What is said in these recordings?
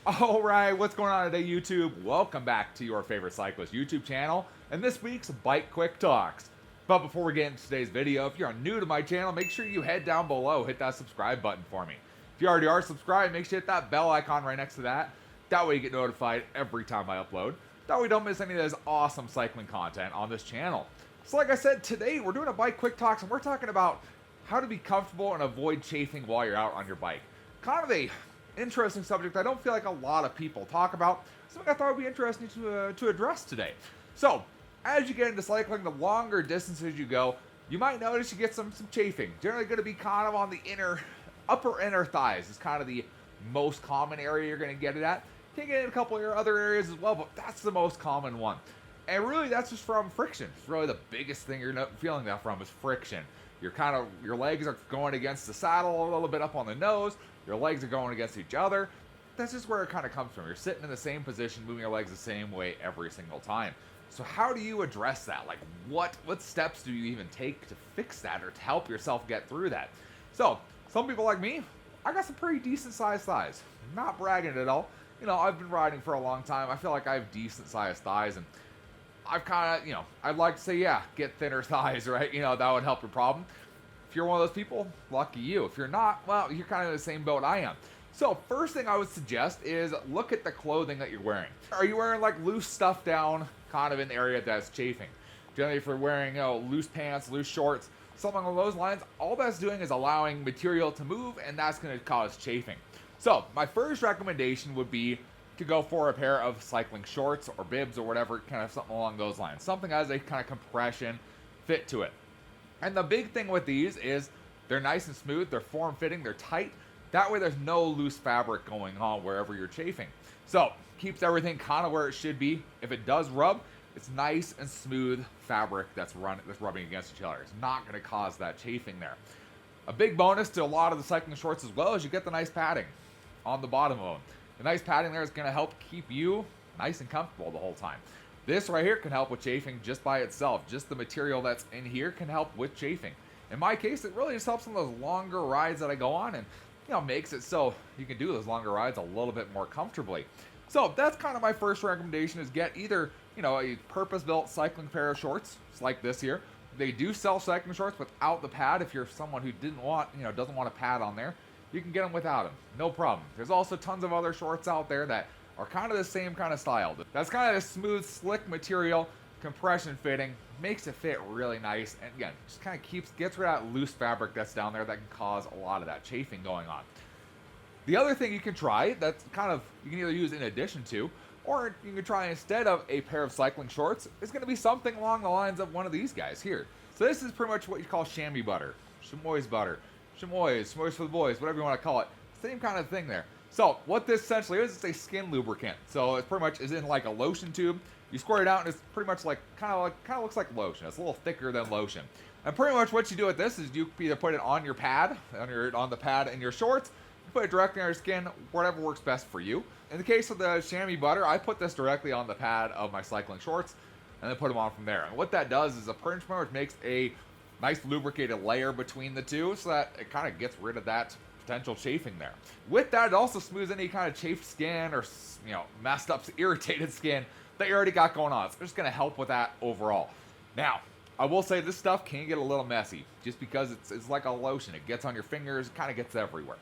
Alright, what's going on today, YouTube? Welcome back to your favorite cyclist YouTube channel and this week's Bike Quick Talks. But before we get into today's video, if you're new to my channel, make sure you head down below, hit that subscribe button for me. If you already are subscribed, make sure you hit that bell icon right next to that. That way you get notified every time I upload. That way you don't miss any of this awesome cycling content on this channel. So like I said, today we're doing a Bike Quick Talks and we're talking about how to be comfortable and avoid chafing while you're out on your bike. Kind of a interesting subject I don't feel like a lot of people talk about, something I thought would be interesting to address today. So, as you get into cycling, the longer distances you go, you might notice you get some chafing. Generally going to be kind of on the upper inner thighs is kind of the most common area you're going to get it at. You can get it in a couple of other areas as well, but that's the most common one. And really, that's just from friction. It's really the biggest thing you're feeling that from is friction. Your legs are going against the saddle a little bit up on the nose. Your legs are going against each other. That's just where it kind of comes from. You're sitting in the same position, moving your legs the same way every single time. So how do you address that? Like, what steps do you even take to fix that or to help yourself get through that? So, some people like me, I got some pretty decent sized thighs. Not bragging at all. You know, I've been riding for a long time. I feel like I have decent sized thighs, and I've kind of, I'd like to say, yeah, get thinner thighs, right? That would help your problem. If you're one of those people, lucky you. If you're not, well, you're kind of in the same boat I am. So first thing I would suggest is look at the clothing that you're wearing. Are you wearing like loose stuff down kind of in the area that's chafing? Generally, if you're wearing loose pants, loose shorts, something along those lines, all that's doing is allowing material to move, and that's going to cause chafing. So my first recommendation would be to go for a pair of cycling shorts or bibs or whatever, kind of something along those lines. Something that has a kind of compression fit to it. And the big thing with these is they're nice and smooth, they're form-fitting, they're tight. That way there's no loose fabric going on wherever you're chafing. So, keeps everything kind of where it should be. If it does rub, it's nice and smooth fabric that's rubbing against each other. It's not going to cause that chafing there. A big bonus to a lot of the cycling shorts as well is you get the nice padding on the bottom of them. The nice padding there is going to help keep you nice and comfortable the whole time. This right here can help with chafing just by itself. Just the material that's in here can help with chafing. In my case, it really just helps on those longer rides that I go on and, makes it so you can do those longer rides a little bit more comfortably. So that's kind of my first recommendation is get either, a purpose-built cycling pair of shorts, like this here. They do sell cycling shorts without the pad. If you're someone who doesn't want a pad on there, you can get them without them. No problem. There's also tons of other shorts out there that are kind of the same kind of style. That's kind of a smooth, slick material, compression fitting, makes it fit really nice, and again, just kind of gets rid of that loose fabric that's down there that can cause a lot of that chafing going on. The other thing you can try, that's kind of, you can either use in addition to, or you can try instead of a pair of cycling shorts, is going to be something along the lines of one of these guys here. So this is pretty much what you call chamois butter, chamois for the boys, whatever you want to call it. Same kind of thing there. So what this essentially is, it's a skin lubricant. So it pretty much is in like a lotion tube. You squirt it out and it's pretty much like kind of looks like lotion. It's a little thicker than lotion. And pretty much what you do with this is you either put it on your pad, on the pad in your shorts, you put it directly on your skin, whatever works best for you. In the case of the chamois butter, I put this directly on the pad of my cycling shorts and then put them on from there. And what that does is pretty much makes a nice lubricated layer between the two so that it kind of gets rid of that potential chafing there. With that, it also smooths any kind of chafed skin or messed up, irritated skin that you already got going on. It's just going to help with that overall. Now, I will say this stuff can get a little messy just because it's like a lotion. It gets on your fingers, kind of gets everywhere.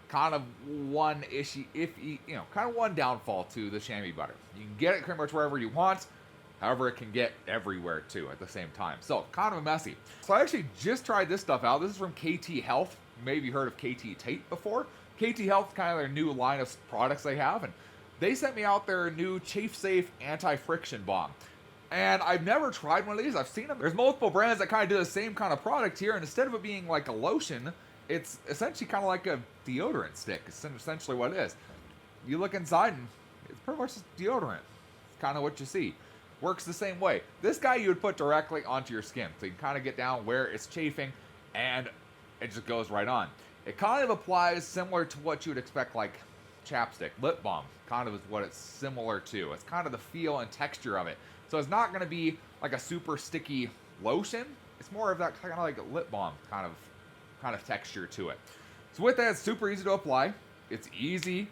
Kind of one issue, kind of one downfall to the chamois butter. You can get it pretty much wherever you want. However, it can get everywhere too at the same time. So, kind of messy. So I actually just tried this stuff out. This is from KT Health. Maybe you heard of KT Tate before. KT Health is kind of their new line of products they have, and they sent me out their new Chafe Safe Anti-Friction Balm. And I've never tried one of these. I've seen them. There's multiple brands that kind of do the same kind of product here, and instead of it being like a lotion, it's essentially kind of like a deodorant stick. It's essentially what it is. You look inside, and it's pretty much just deodorant. It's kind of what you see. Works the same way. This guy you would put directly onto your skin, so you can kind of get down where it's chafing, and it just goes right on. It kind of applies similar to what you would expect like chapstick, lip balm, kind of is what it's similar to. It's kind of the feel and texture of it. So it's not going to be like a super sticky lotion. It's more of that kind of like a lip balm kind of texture to it. So with that, it's super easy to apply. It's easy.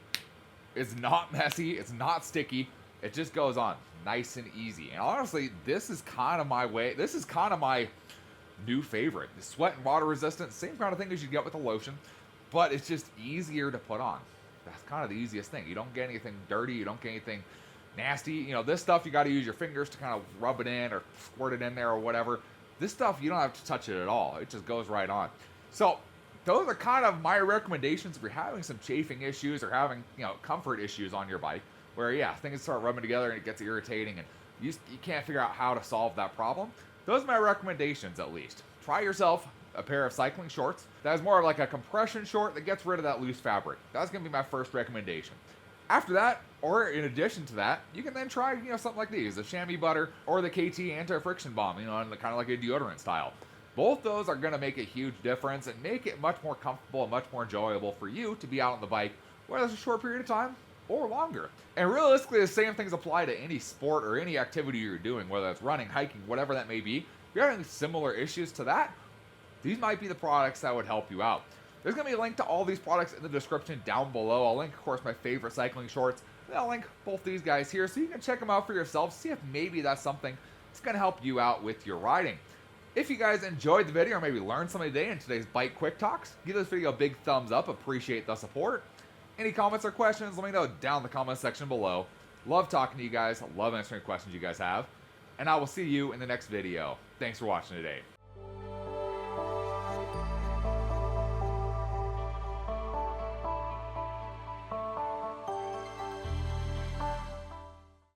It's not messy. It's not sticky. It just goes on nice and easy. And honestly, this is kind of my way. This is kind of my new favorite. The sweat and water resistant, same kind of thing as you get with the lotion, but it's just easier to put on. That's kind of the easiest thing. You don't get anything dirty. You don't get anything nasty. You know, this stuff you got to use your fingers to kind of rub it in or squirt it in there or whatever. This stuff, you don't have to touch it at all. It just goes right on. So those are kind of my recommendations if you're having some chafing issues or having, comfort issues on your bike where, things start rubbing together and it gets irritating and you can't figure out how to solve that problem. Those are my recommendations, at least. Try yourself a pair of cycling shorts. That is more like a compression short that gets rid of that loose fabric. That's going to be my first recommendation. After that, or in addition to that, you can then try, something like these, the chamois butter or the KT anti-friction balm, in kind of like a deodorant style. Both those are going to make a huge difference and make it much more comfortable and much more enjoyable for you to be out on the bike, whether it's a short period of time or longer. And realistically, the same things apply to any sport or any activity you're doing, whether it's running, hiking, whatever that may be. If you're having similar issues to that, these might be the products that would help you out. There's going to be a link to all these products in the description down below. I'll link, of course, my favorite cycling shorts. And I'll link both these guys here so you can check them out for yourself, see if maybe that's something that's going to help you out with your riding. If you guys enjoyed the video or maybe learned something today in today's Bike Quick Talks, give this video a big thumbs up. Appreciate the support. Any comments or questions, let me know down in the comment section below. Love talking to you guys. Love answering questions you guys have. And I will see you in the next video. Thanks for watching today.